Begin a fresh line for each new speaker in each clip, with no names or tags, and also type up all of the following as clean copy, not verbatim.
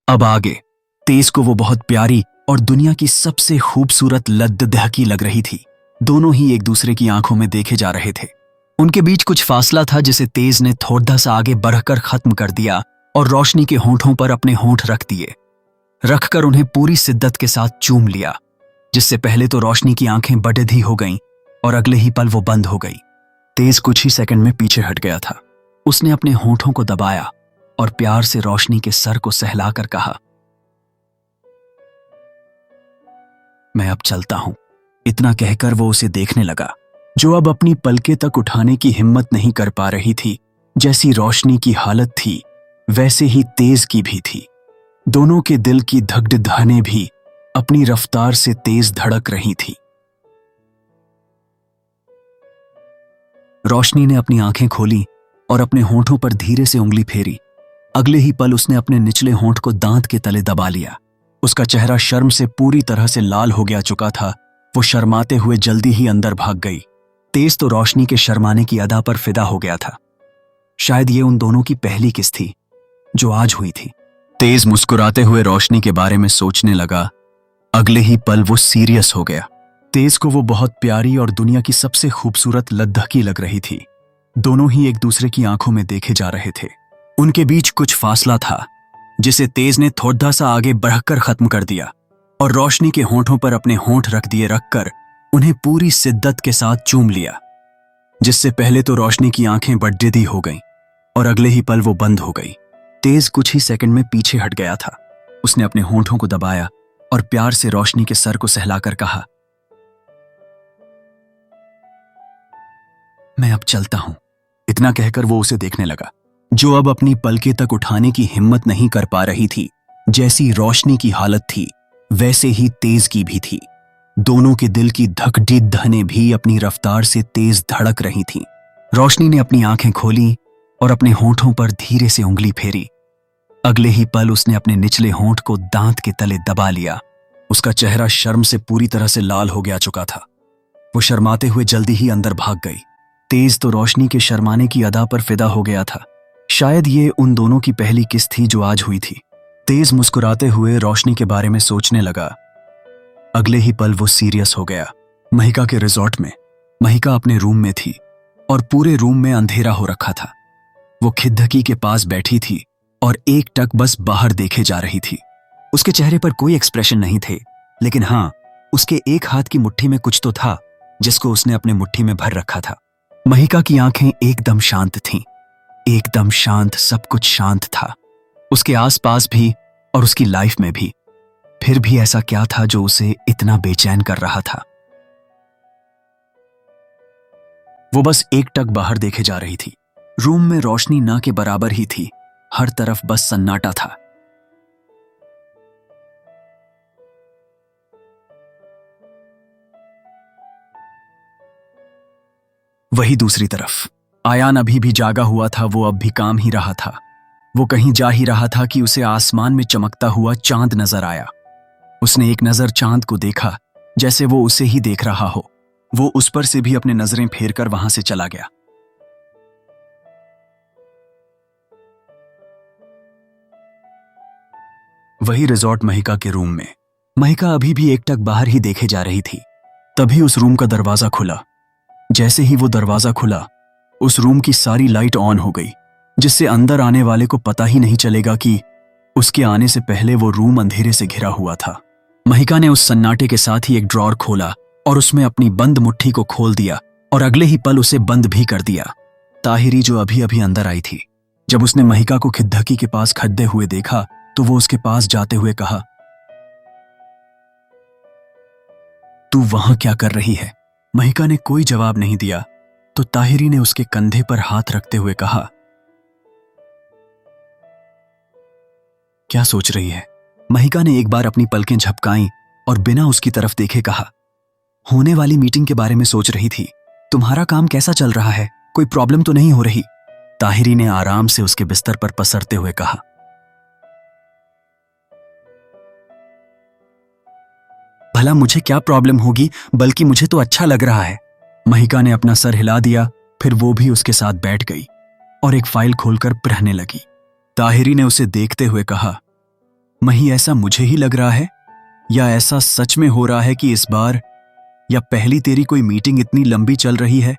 अब आगे तेज को वो बहुत प्यारी और दुनिया की सबसे खूबसूरत लद्ददहकी लग रही थी। दोनों ही एक दूसरे की आंखों में देखे जा रहे थे। उनके बीच कुछ फासला था जिसे तेज ने थोड़ा सा आगे बढ़कर खत्म कर दिया और रोशनी के होंठों पर अपने होंठ रख दिए, रखकर उन्हें पूरी शिद्दत के साथ चूम लिया, जिससे पहले तो रोशनी की आंखें बड़धी हो गईं और अगले ही पल वो बंद हो गई। तेज कुछ ही सेकंड में पीछे हट गया था। उसने अपने होंठों को दबाया और प्यार से रोशनी के सर को सहलाकर कहा, मैं अब चलता हूं। इतना कहकर वो उसे देखने लगा, जो अब अपनी पलके तक उठाने की हिम्मत नहीं कर पा रही थी। जैसी रोशनी की हालत थी वैसे ही तेज की भी थी। दोनों के दिल की धड़कनें भी अपनी रफ्तार से तेज धड़क रही थी। रोशनी ने अपनी आंखें खोली और अपने होंठों पर धीरे से उंगली फेरी। अगले ही पल उसने अपने निचले होंठ को दांत के तले दबा लिया। उसका चेहरा शर्म से पूरी तरह से लाल हो गया चुका था। वो शर्माते हुए जल्दी ही अंदर भाग गई। तेज तो रोशनी के शर्माने की अदा पर फिदा हो गया था। शायद ये उन दोनों की पहली किस थी जो आज हुई थी। तेज मुस्कुराते हुए रोशनी के बारे में सोचने लगा। अगले ही पल वो सीरियस हो गया। तेज को वो बहुत प्यारी और दुनिया की सबसे खूबसूरत लद्दहकी लग रही थी। दोनों ही एक दूसरे की आंखों में देखे जा रहे थे। उनके बीच कुछ फासला था जिसे तेज ने थोड़ा सा आगे बढ़कर खत्म कर दिया और रोशनी के होंठों पर अपने होंठ रख दिए, रखकर उन्हें पूरी शिद्दत के साथ चूम लिया, जिससे पहले तो रोशनी की आंखें बड़दी हो गईं और अगले ही पल वो बंद हो गई। तेज कुछ ही सेकंड में पीछे हट गया था। उसने अपने होंठों को दबाया और प्यार से रोशनी के सर को सहलाकर कहा, मैं अब चलता हूं। इतना कहकर वो उसे देखने लगा, जो अब अपनी पलके तक उठाने की हिम्मत नहीं कर पा रही थी। जैसी रोशनी की हालत थी वैसे ही तेज की भी थी। दोनों के दिल की धड़कनें भी अपनी रफ्तार से तेज धड़क रही थीं। रोशनी ने अपनी आंखें खोली और अपने होंठों पर धीरे से उंगली फेरी। अगले ही पल उसने अपने निचले होंठ को दांत के तले दबा लिया। उसका चेहरा शर्म से पूरी तरह से लाल हो गया चुका था। वो शर्माते हुए जल्दी ही अंदर भाग गई। तेज तो रोशनी के शर्माने की अदा पर फिदा हो गया था। शायद ये उन दोनों की पहली किस थी जो आज हुई थी। तेज मुस्कुराते हुए रोशनी के बारे में सोचने लगा। अगले ही पल वो सीरियस हो गया। महिका के रिजॉर्ट में महिका अपने रूम में थी और पूरे रूम में अंधेरा हो रखा था। वो खिड़की के पास बैठी थी और एक टक बस बाहर देखे जा रही थी। उसके चेहरे पर कोई एक्सप्रेशन नहीं थे, लेकिन हाँ, उसके एक हाथ की मुट्ठी में कुछ तो था जिसको उसने अपने मुट्ठी में भर रखा था। महिका की आंखें एकदम शांत थीं, एकदम शांत। सब कुछ शांत था, उसके आसपास भी और उसकी लाइफ में भी। फिर भी ऐसा क्या था जो उसे इतना बेचैन कर रहा था? वो बस एक टक बाहर देखे जा रही थी। रूम में रोशनी ना के बराबर ही थी। हर तरफ बस सन्नाटा था। वही दूसरी तरफ आयान अभी भी जागा हुआ था। वो अब भी काम ही रहा था। वो कहीं जा ही रहा था कि उसे आसमान में चमकता हुआ चांद नजर आया। उसने एक नजर चांद को देखा, जैसे वो उसे ही देख रहा हो। वो उस पर से भी अपने नजरें फेरकर वहां से चला गया। वही रिजॉर्ट महिका के रूम में महिका अभी भी एक टक बाहर ही देखे जा रही थी। तभी उस रूम का दरवाजा खुला। जैसे ही वो दरवाजा खुला, उस रूम की सारी लाइट ऑन हो गई, जिससे अंदर आने वाले को पता ही नहीं चलेगा कि उसके आने से पहले वो रूम अंधेरे से घिरा हुआ था। महिका ने उस सन्नाटे के साथ ही एक ड्रॉर खोला और उसमें अपनी बंद मुट्ठी को खोल दिया और अगले ही पल उसे बंद भी कर दिया। ताहिरी, जो अभी अभी अंदर आई थी, जब उसने महिका को खिड़की के पास खड़े हुए देखा तो वो उसके पास जाते हुए कहा, तू वहां क्या कर रही है? महिका ने कोई जवाब नहीं दिया तो ताहिरी ने उसके कंधे पर हाथ रखते हुए कहा, क्या सोच रही है? महिका ने एक बार अपनी पलकें झपकाईं और बिना उसकी तरफ देखे कहा, होने वाली मीटिंग के बारे में सोच रही थी। तुम्हारा काम कैसा चल रहा है? कोई प्रॉब्लम तो नहीं हो रही? ताहिरी ने आराम से उसके बिस्तर पर पसरते हुए कहा। भला मुझे क्या प्रॉब्लम होगी, बल्कि मुझे तो अच्छा लग रहा है। महिका ने अपना सर हिला दिया, फिर वो भी उसके साथ बैठ गई और एक फाइल खोलकर पढ़ने लगी। ताहिरी ने उसे देखते हुए कहा, मही, ऐसा मुझे ही लग रहा है या ऐसा सच में हो रहा है कि इस बार या पहली तेरी कोई मीटिंग इतनी लंबी चल रही है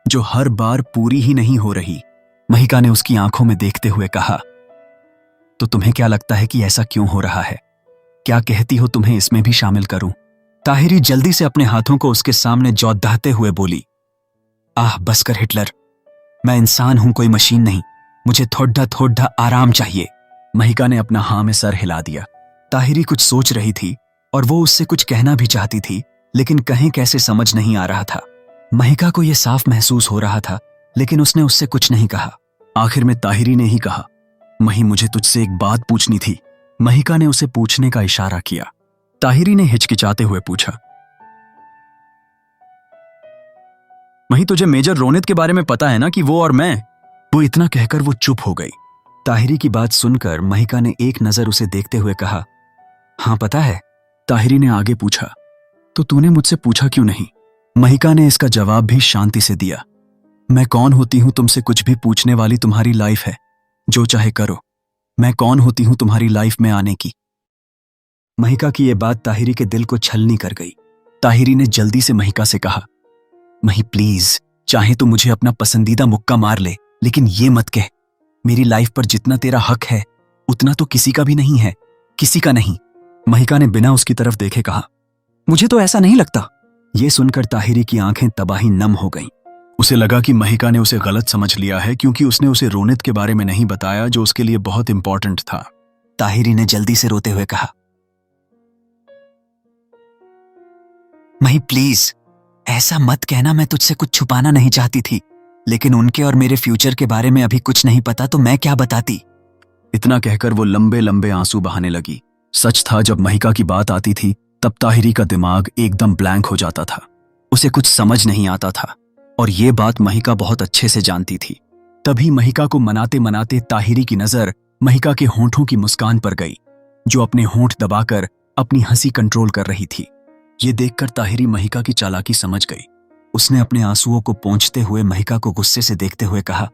जो हर बार पूरी ही नहीं हो रही? महिका ने उसकी आंखों में देखते हुए कहा, तो तुम्हें क्या लगता है कि ऐसा क्यों हो रहा है? क्या कहती हो तुम्हें इसमें भी शामिल करूं? ताहिरी जल्दी से अपने हाथों को उसके सामने जोतते हुए बोली, आह बस कर हिटलर, मैं इंसान हूं, कोई मशीन नहीं। मुझे थोड़ा थोड़ा आराम चाहिए। महिका ने अपना हाँ में सर हिला दिया। ताहिरी कुछ सोच रही थी और वो उससे कुछ कहना भी चाहती थी, लेकिन कहें कैसे समझ नहीं आ रहा था। महिका को यह साफ महसूस हो रहा था, लेकिन उसने उससे कुछ नहीं कहा। आखिर में ताहिरी ने ही कहा, मही, मुझे तुझसे एक बात पूछनी थी। महिका ने उसे पूछने का इशारा किया। ताहिरी ने हिचकिचाते हुए पूछा, मही, तुझे मेजर रोनित के बारे में पता है ना कि वो और मैं? वो इतना कहकर वो चुप हो गई। ताहिरी की बात सुनकर महिका ने एक नजर उसे देखते हुए कहा, हाँ पता है। ताहिरी ने आगे पूछा, तो तूने मुझसे पूछा क्यों नहीं? महिका ने इसका जवाब भी शांति से दिया, मैं कौन होती हूं तुमसे कुछ भी पूछने वाली? तुम्हारी लाइफ है, जो चाहे करो। मैं कौन होती हूं तुम्हारी लाइफ में आने की? महिका की यह बात ताहिरी के दिल को छलनी कर गई। ताहिरी ने जल्दी से महिका से कहा, मही प्लीज, चाहे तो मुझे अपना पसंदीदा मुक्का मार ले, लेकिन ये मत कह मेरी लाइफ पर जितना तेरा हक है उतना तो किसी का भी नहीं है, किसी का नहीं। महिका ने बिना उसकी तरफ देखे कहा, मुझे तो ऐसा नहीं लगता। यह सुनकर ताहिरी की आंखें तबाही नम हो गईं। उसे लगा कि महिका ने उसे गलत समझ लिया है, क्योंकि उसने उसे रोनित के बारे में नहीं बताया जो उसके लिए बहुत इंपॉर्टेंट था। ताहिरी ने जल्दी से रोते हुए कहा, मही प्लीज, ऐसा मत कहना। मैं तुझसे कुछ छुपाना नहीं चाहती थी, लेकिन उनके और मेरे फ्यूचर के बारे में अभी कुछ नहीं पता तो मैं क्या बताती। इतना कहकर वो लंबे लंबे आंसू बहाने लगी। सच था, जब महिका की बात आती थी तब ताहिरी का दिमाग एकदम ब्लैंक हो जाता था। उसे कुछ समझ नहीं आता था, और ये बात महिका बहुत अच्छे से जानती थी। तभी महिका को मनाते मनाते ताहिरी की नजर महिका के होंठों की मुस्कान पर गई, जो अपने होंठ दबाकर अपनी हंसी कंट्रोल कर रही थी। ये देखकर ताहिरी महिका की चालाकी समझ गई। उसने अपने आंसुओं को पोंछते हुए महिका को गुस्से से देखते हुए कहा,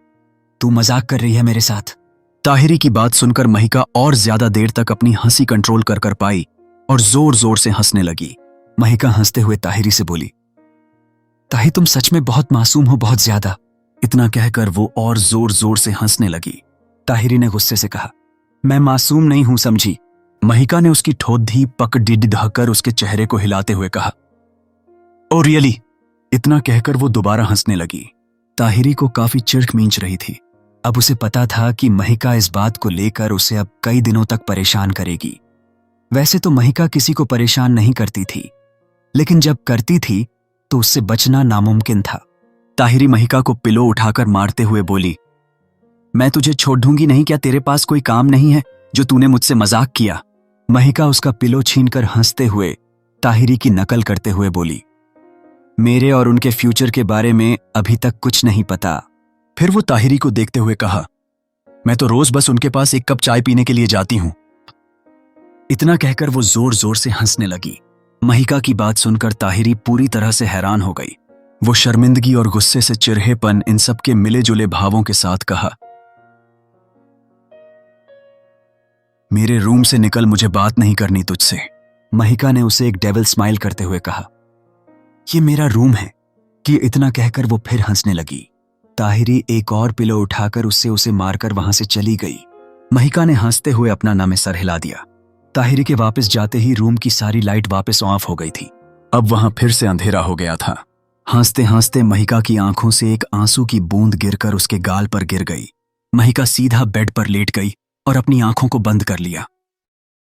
तू मजाक कर रही है मेरे साथ? ताहिरी की बात सुनकर महिका और ज्यादा देर तक अपनी हंसी कंट्रोल कर पाई और जोर जोर से हंसने लगी। महिका हंसते हुए ताहिरी से बोली, ताही तुम सच में बहुत मासूम हो, बहुत ज्यादा। इतना कहकर वो और जोर जोर से हंसने लगी। ताहिरी ने गुस्से से कहा, मैं मासूम नहीं हूं, समझी? महिका ने उसकी ठोड्डी पकड़ उसके चेहरे को हिलाते हुए कहा, ओ रियली? इतना कहकर वो दोबारा हंसने लगी। ताहिरी को काफी चिढ़ मींच रही थी। अब उसे पता था कि महिका इस बात को लेकर उसे अब कई दिनों तक परेशान करेगी। वैसे तो महिका किसी को परेशान नहीं करती थी, लेकिन जब करती थी तो उससे बचना नामुमकिन था। ताहिरी महिका को पिलो उठाकर मारते हुए बोली, मैं तुझे छोड़ दूंगी नहीं। क्या तेरे पास कोई काम नहीं है जो तूने मुझसे मजाक किया? महिका उसका पिलो छीनकर हंसते हुए ताहिरी की नकल करते हुए बोली, मेरे और उनके फ्यूचर के बारे में अभी तक कुछ नहीं पता। फिर वो ताहिरी को देखते हुए कहा, मैं तो रोज बस उनके पास एक कप चाय पीने के लिए जाती हूं। इतना कहकर वो जोर जोर से हंसने लगी। महिका की बात सुनकर ताहिरी पूरी तरह से हैरान हो गई। वो शर्मिंदगी और गुस्से से चिढ़ेपन इन सब के मिले जुले भावों के साथ कहा, मेरे रूम से निकल, मुझे बात नहीं करनी तुझसे। महिका ने उसे एक डेविल स्माइल करते हुए कहा, ये मेरा रूम है कि? इतना कहकर वो फिर हंसने लगी। ताहिरी एक और पिलो उठाकर उसे मारकर वहां से चली गई। महिका ने हंसते हुए अपना ना में सर हिला दिया। ताहिरी के वापस जाते ही रूम की सारी लाइट वापस ऑफ हो गई थी। अब वहां फिर से अंधेरा हो गया था। हंसते हंसते महिका की आंखों से एक आंसू की बूंद गिरकर उसके गाल पर गिर गई। महिका सीधा बेड पर लेट गई और अपनी आंखों को बंद कर लिया।